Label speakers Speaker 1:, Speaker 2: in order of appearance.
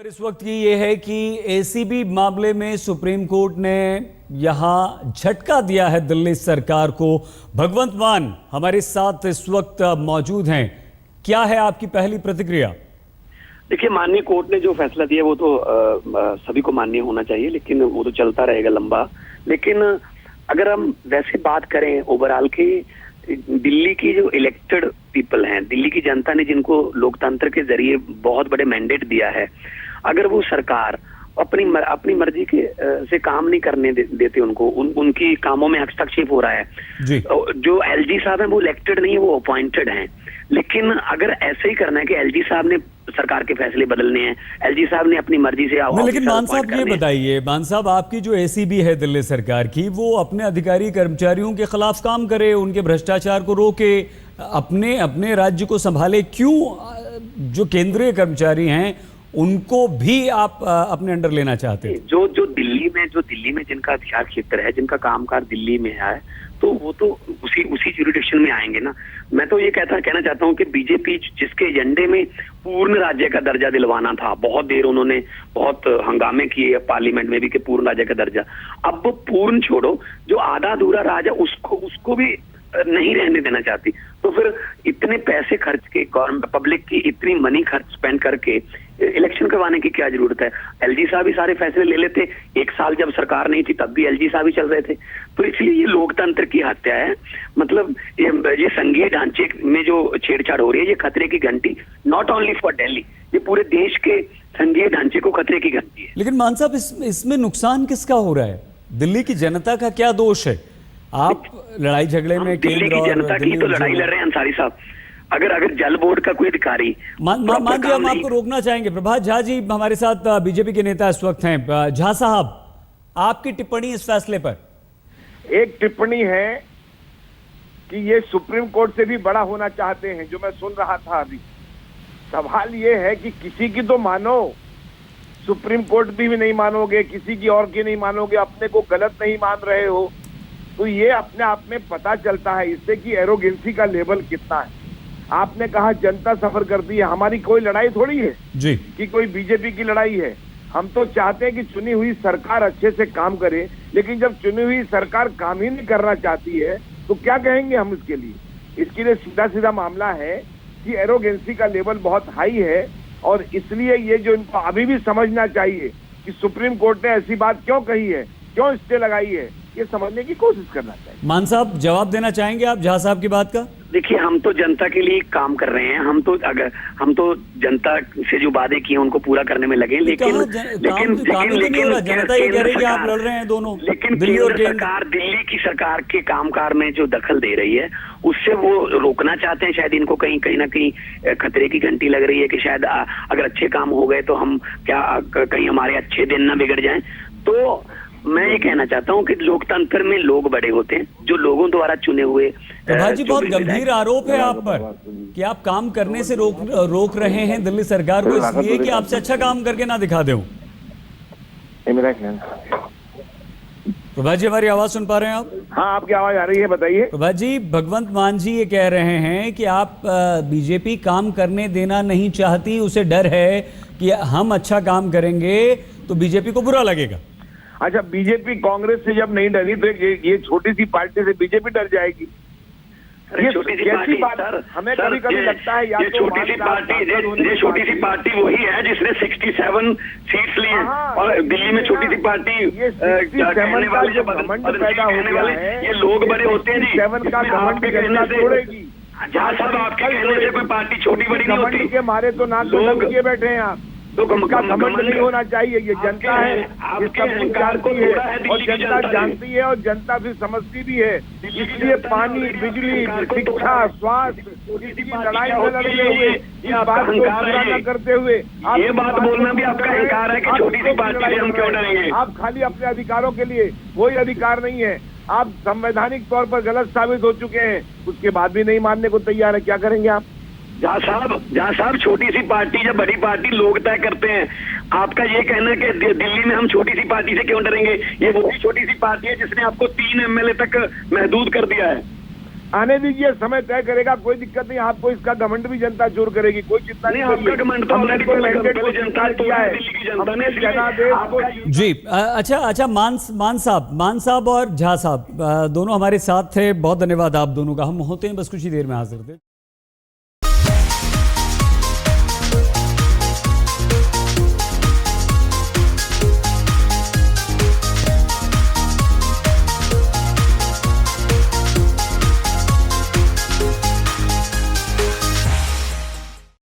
Speaker 1: इस वक्त की ये है कि एसीबी मामले में सुप्रीम कोर्ट ने यहां झटका दिया है दिल्ली सरकार को। भगवंत मान हमारे साथ इस वक्त मौजूद हैं। क्या है आपकी पहली प्रतिक्रिया?
Speaker 2: देखिए, माननीय कोर्ट ने जो फैसला दिया वो तो सभी को मान्य होना चाहिए, लेकिन वो तो चलता रहेगा लंबा। लेकिन अगर हम वैसे बात करें ओवरऑल की, दिल्ली की जो इलेक्टेड पीपल हैं, दिल्ली की जनता ने जिनको लोकतंत्र के जरिए बहुत बड़े मैंडेट दिया है, अगर वो सरकार अपनी मर्जी के से काम नहीं करने देते उनको, उनकी कामों में हस्तक्षेप हो रहा है
Speaker 1: जी।
Speaker 2: जो एलजी साहब हैं वो इलेक्टेड नहीं है, वो अपॉइंटेड हैं। लेकिन अगर ऐसे ही करना है कि एलजी साहब ने सरकार के फैसले बदलने हैं, एलजी साहब ने अपनी मर्जी से
Speaker 1: लेकिन मान साहब ये बताइए, मान साहब आपकी जो एसीबी है दिल्ली सरकार की, वो अपने अधिकारी कर्मचारियों के खिलाफ काम करे, उनके भ्रष्टाचार को रोके, अपने राज्य को संभाले, क्यों जो केंद्रीय कर्मचारी हैं उनको भी आप अपने अंडर लेना चाहते हैं? जो दिल्ली में जिनका अधिकार क्षेत्र है, जिनका कामकाज दिल्ली में है, तो वो तो उसी ज्यूरिडिक्शन में आएंगे ना। मैं तो ये कहना चाहता हूँ कि बीजेपी जिसके एजेंडे में पूर्ण राज्य का दर्जा दिलवाना था, बहुत देर उन्होंने बहुत हंगामे किए पार्लियामेंट में भी कि पूर्ण राज्य का दर्जा, अब वो पूर्ण छोड़ो, जो आधा अधूरा राज है उसको भी नहीं रहने देना चाहती। तो फिर इतने पैसे खर्च के, गवर्नमेंट पब्लिक की इतनी मनी खर्च स्पेंड करके इलेक्शन करवाने की क्या जरूरत है? एलजी साहब ही सारे फैसले ले लेते। एक साल जब सरकार नहीं थी तब भी एलजी साहब ही चल रहे थे। तो इसलिए ये लोकतंत्र की हत्या है। मतलब ये संघीय ढांचे में जो छेड़छाड़ हो रही है, ये खतरे की घंटी, नॉट ओनली फॉर दिल्ली, ये पूरे देश के संघीय ढांचे को खतरे की घंटी है। लेकिन मान साहब, इसमें नुकसान किसका हो रहा है? दिल्ली की जनता का क्या दोष है? आप लड़ाई झगड़े में
Speaker 2: दिल्ली की जनता की तो लड़ाई लड़ रहे हैं अंसारी साहब। अगर जल बोर्ड का कोई अधिकारी
Speaker 1: मान जी, हम आपको रोकना चाहेंगे। प्रभात झा जी हमारे साथ बीजेपी के नेता इस वक्त हैं। झा साहब, आपकी टिप्पणी इस फैसले पर?
Speaker 3: एक टिप्पणी है कि ये सुप्रीम कोर्ट से भी बड़ा होना चाहते हैं, जो मैं सुन रहा था अभी। सवाल ये है कि किसी की तो मानो, सुप्रीम कोर्ट भी नहीं मानोगे, किसी की और की नहीं मानोगे, अपने को गलत नहीं मान रहे हो, तो ये अपने आप में पता चलता है इससे कि एरोगेंसी का लेवल कितना है। आपने कहा जनता सफर करती है, हमारी कोई लड़ाई थोड़ी है
Speaker 1: जी
Speaker 3: कि कोई बीजेपी की लड़ाई है। हम तो चाहते हैं कि चुनी हुई सरकार अच्छे से काम करे, लेकिन जब चुनी हुई सरकार काम ही नहीं करना चाहती है तो क्या कहेंगे हम इसके लिए? इसके लिए सीधा सीधा मामला है कि एरोगेंसी का लेवल बहुत हाई है, और इसलिए ये जो इनको अभी भी समझना चाहिए कि सुप्रीम कोर्ट ने ऐसी बात क्यों कही है, क्यों स्टे लगाई है, ये समझने की कोशिश करना चाहिए।
Speaker 1: मान साहब, जवाब देना चाहेंगे आप झा साहब की बात का?
Speaker 2: देखिए, हम तो जनता के लिए काम कर रहे हैं। हम तो जनता से जो वादे किए उनको पूरा करने में लगे, लेकिन
Speaker 1: जनता ये कह रही है कि आप लड़ रहे हैं दोनों,
Speaker 2: लेकिन
Speaker 1: दिल्ली और
Speaker 2: सरकार, दिल्ली की सरकार के कामकाज में जो दखल दे रही है उससे वो रोकना चाहते हैं। शायद इनको कहीं ना कहीं खतरे की घंटी लग रही है कि शायद अगर अच्छे काम हो गए तो हम कहीं हमारे अच्छे दिन ना बिगड़ जाएं। तो मैं ये कहना चाहता हूँ कि लोकतंत्र में लोग बड़े होते हैं, जो लोगों द्वारा चुने हुए।
Speaker 1: प्रभात जी, बहुत गंभीर आरोप है आप पर कि आप काम करने से रोक रहे हैं दिल्ली सरकार को, इसलिए कि आपसे अच्छा काम करके ना दिखा दें। प्रभात जी, हमारी आवाज सुन पा रहे हैं आप?
Speaker 3: हाँ, आपकी आवाज आ रही है, बताइए।
Speaker 1: प्रभात जी, भगवंत मान जी ये कह रहे हैं कि आप बीजेपी काम करने देना नहीं चाहती, उसे डर है कि हम अच्छा काम करेंगे तो बीजेपी को बुरा लगेगा।
Speaker 3: अच्छा, बीजेपी कांग्रेस से जब नहीं डरी तो ये छोटी सी पार्टी से बीजेपी डर जाएगी?
Speaker 2: ये छोटी सी पार्टी,
Speaker 3: हमें कभी कभी लगता है
Speaker 2: ये छोटी सी पार्टी वही है जिसने 67 सीट्स ली हैं, और दिल्ली में छोटी सी पार्टी कहने वाले जो
Speaker 3: पैदा हो गया है,
Speaker 2: ये लोग बड़े होते हैं जी।
Speaker 3: 67 का घमंड जनता छोड़ेगी।
Speaker 2: जहाँ सब आपके कहने से कोई पार्टी छोटी बड़ी नहीं होती।
Speaker 3: के मारे तो नाक लोग किए बैठे हैं आप, तो इसका घमंड नहीं होना चाहिए। ये जनता है, ये सब कुछ जानती है, और जनता जानती है, और जनता फिर समझती भी है। इसलिए पानी, बिजली, शिक्षा, स्वास्थ्य, इसकी लड़ाई में लड़ते हुए, इस बात को पूरा न करते हुए
Speaker 2: ये बात बोलना भी आपका अहंकार है कि छोटी सी पार्टी से हम क्यों डरेंगे?
Speaker 3: आप खाली अपने अधिकारों के लिए, कोई अधिकार नहीं है। आप संवैधानिक तौर पर गलत साबित हो चुके हैं, उसके बाद भी नहीं मानने को तैयार है। क्या करेंगे आप?
Speaker 2: जहाँ साहब छोटी सी पार्टी या बड़ी पार्टी लोग तय करते हैं। आपका ये कहना है कि दिल्ली में हम छोटी सी पार्टी से क्यों डरेंगे? ये वही छोटी सी पार्टी है जिसने आपको 3 MLA तक महदूद कर दिया है।
Speaker 3: आने दीजिए, समय तय करेगा, कोई दिक्कत नहीं। आपको इसका घमंड भी जनता चोर करेगी, कोई चिंता
Speaker 2: नहीं,
Speaker 3: नहीं।
Speaker 2: आपका घमंड तो
Speaker 3: हमने तो मैंडेट को
Speaker 2: जनता
Speaker 3: स्वीकार किया है,
Speaker 2: दिल्ली की जनता ने,
Speaker 3: हमने जनादेश को
Speaker 1: जी अच्छा मान साहब और झा साहब दोनों हमारे साथ थे। बहुत धन्यवाद आप दोनों का। हम होते हैं बस कुछ ही देर में हाजिर थे।